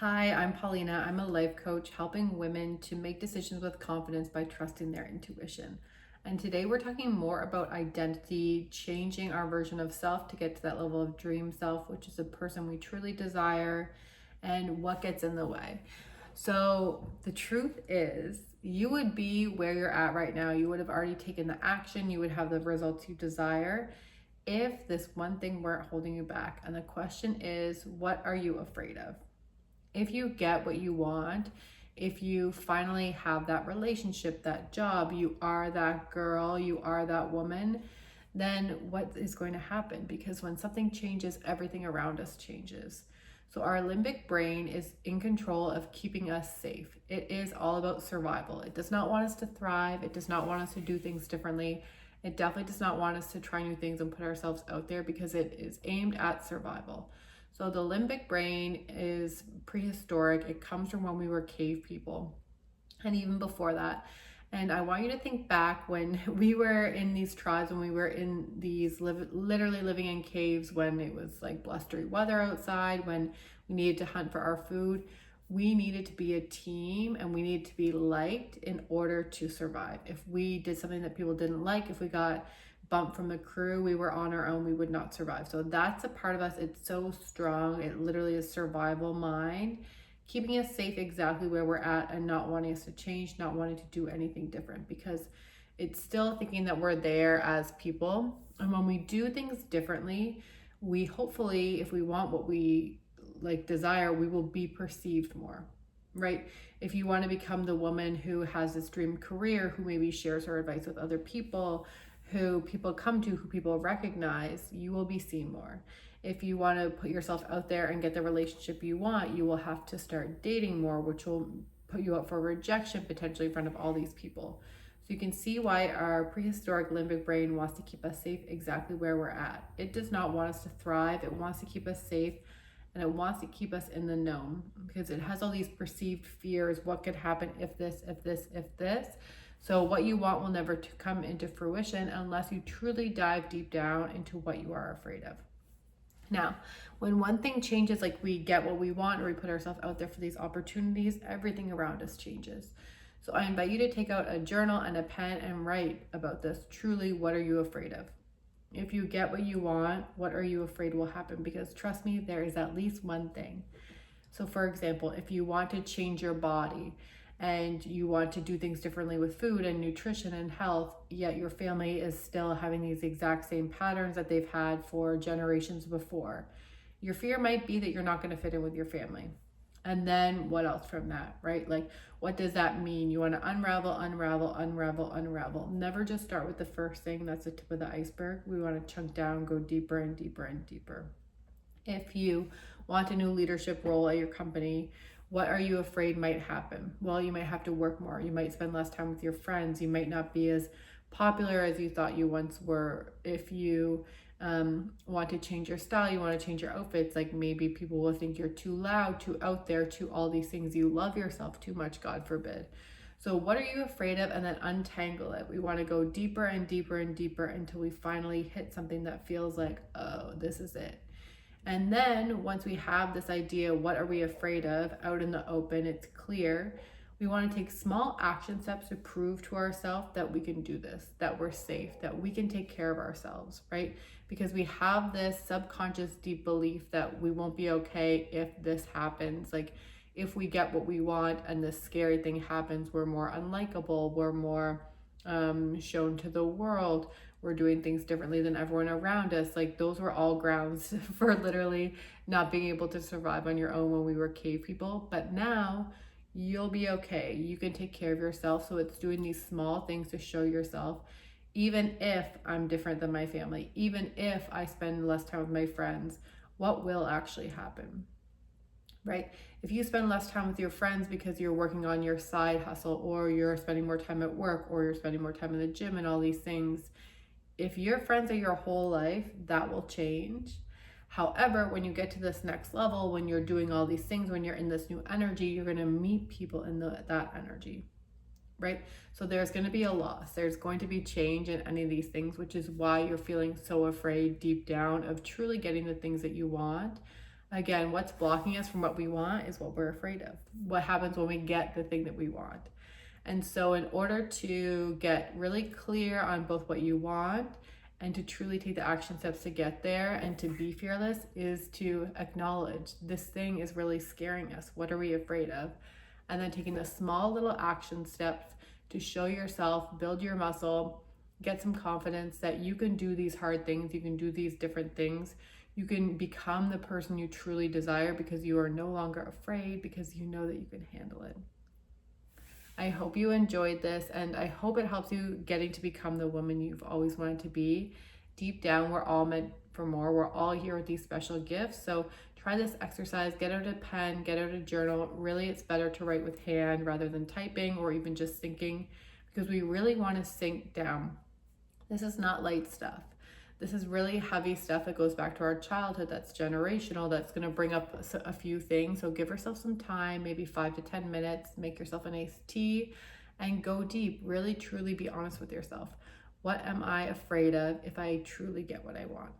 Hi, I'm Paulina. I'm a life coach helping women to make decisions with confidence by trusting their intuition. And today we're talking more about identity, changing our version of self to get to that level of dream self, which is the person we truly desire, and what gets in the way. So, the truth is, you would be where you're at right now. You would have already taken the action, you would have the results you desire if this one thing weren't holding you back. And the question is, what are you afraid of? If you get what you want, if you finally have that relationship, that job, you are that girl, you are that woman, then what is going to happen? Because when something changes, everything around us changes. So our limbic brain is in control of keeping us safe. It is all about survival. It does not want us to thrive. It does not want us to do things differently. It definitely does not want us to try new things and put ourselves out there because it is aimed at survival. So the limbic brain is prehistoric. It comes from when we were cave people and even before that. And I want you to think back when we were in these tribes, when we were in these literally living in caves, when it was like blustery weather outside, when we needed to hunt for our food. We needed to be a team and we needed to be liked in order to survive. If we did something that people didn't like, if we got bump from the crew, we were on our own, we would not survive. So that's a part of us. It's so strong. It literally is survival mind, keeping us safe exactly where we're at and not wanting us to change, not wanting to do anything different because it's still thinking that we're there as people. And when we do things differently, we hopefully, if we want what we desire, we will be perceived more, right? If you want to become the woman who has this dream career, who maybe shares her advice with other people, who people come to, who people recognize, you will be seen more. If you want to put yourself out there and get the relationship you want, you will have to start dating more, which will put you up for rejection potentially in front of all these people. So you can see why our prehistoric limbic brain wants to keep us safe exactly where we're at. It does not want us to thrive. It wants to keep us safe and it wants to keep us in the known because it has all these perceived fears. What could happen if this, if this, if this? So what you want will never come into fruition unless you truly dive deep down into what you are afraid of. Now, when one thing changes, like we get what we want or we put ourselves out there for these opportunities, everything around us changes. So I invite you to take out a journal and a pen and write about this. Truly, what are you afraid of? If you get what you want, what are you afraid will happen? Because trust me, there is at least one thing. So for example, if you want to change your body, and you want to do things differently with food and nutrition and health, yet your family is still having these exact same patterns that they've had for generations before. Your fear might be that you're not going to fit in with your family. And then what else from that, right? Like, what does that mean? You want to unravel, unravel, unravel, unravel. Never just start with the first thing. That's the tip of the iceberg. We want to chunk down, go deeper and deeper and deeper. If you want a new leadership role at your company, what are you afraid might happen? Well, you might have to work more. You might spend less time with your friends. You might not be as popular as you thought you once were. If you want to change your style, you want to change your outfits, like maybe people will think you're too loud, too out there, too all these things. You love yourself too much, God forbid. So what are you afraid of? And then untangle it. We want to go deeper and deeper and deeper until we finally hit something that feels like, oh, this is it. And then once we have this idea, what are we afraid of, out in the open, it's clear, we want to take small action steps to prove to ourselves that we can do this, that we're safe, that we can take care of ourselves, right? Because we have this subconscious deep belief that we won't be okay if this happens. Like if we get what we want and this scary thing happens, we're more unlikable, we're more shown to the world, we're doing things differently than everyone around us. Like those were all grounds for literally not being able to survive on your own when we were cave people. But now you'll be okay. You can take care of yourself. So it's doing these small things to show yourself, even if I'm different than my family, even if I spend less time with my friends, what will actually happen? Right? If you spend less time with your friends because you're working on your side hustle, or you're spending more time at work, or you're spending more time in the gym and all these things, if your friends are your whole life, that will change. However, when you get to this next level, when you're doing all these things, when you're in this new energy, you're going to meet people in that energy, right? So there's going to be a loss. There's going to be change in any of these things, which is why you're feeling so afraid deep down of truly getting the things that you want. Again, what's blocking us from what we want is what we're afraid of. What happens when we get the thing that we want? And so, in order to get really clear on both what you want and to truly take the action steps to get there and to be fearless, is to acknowledge this thing is really scaring us. What are we afraid of? And then taking the small little action steps to show yourself, build your muscle, get some confidence that you can do these hard things, you can do these different things. You can become the person you truly desire because you are no longer afraid, because you know that you can handle it. I hope you enjoyed this, and I hope it helps you getting to become the woman you've always wanted to be. Deep down, we're all meant for more. We're all here with these special gifts. So try this exercise, get out a pen, get out a journal. Really, it's better to write with hand rather than typing or even just thinking, because we really want to sink down. This is not light stuff. This is really heavy stuff that goes back to our childhood, that's generational, that's going to bring up a few things. So give yourself some time, maybe 5 to 10 minutes, make yourself an iced tea, and go deep. Really, truly be honest with yourself. What am I afraid of if I truly get what I want?